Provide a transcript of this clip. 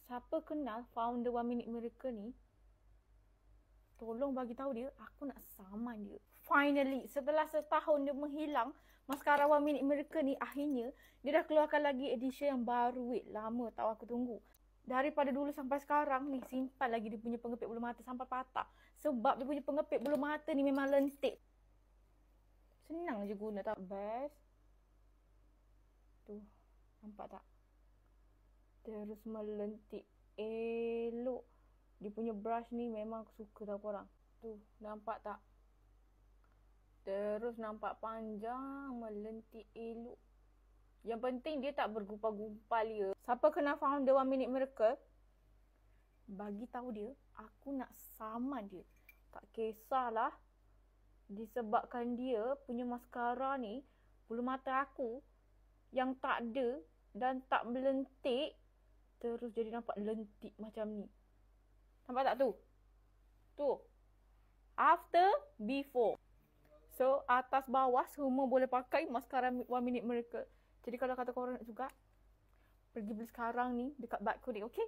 Siapa kenal founder One Minute Miracle ni, tolong bagi tahu dia, aku nak saman dia. Finally, setelah setahun dia menghilang, maskara One Minute Miracle ni akhirnya dia dah keluarkan lagi edisi yang baru. Wait, lama tau aku tunggu. Daripada dulu sampai sekarang ni, simpan lagi dia punya pengepit bulu mata sampai patah. Sebab dia punya pengepit bulu mata ni memang lentik. Senang je guna tak? Best. Tuh, nampak tak? Terus melentik. Elok. Dia punya brush ni memang aku suka tau korang. Tuh, nampak tak? Terus nampak panjang, melentik elok. Yang penting dia tak bergumpal-gumpal dia. Siapa kenal founder One Minute Miracle, bagi tahu dia, aku nak saman dia. Tak kisahlah disebabkan dia punya maskara ni, bulu mata aku yang tak ada dan tak melentik, terus jadi nampak lentik macam ni. Nampak tak tu? Tu. After, before. So, atas bawah semua boleh pakai maskara One Minute Miracle. Jadi kalau kata korang nak juga, pergi beli sekarang ni dekat Bad Kodik, okay?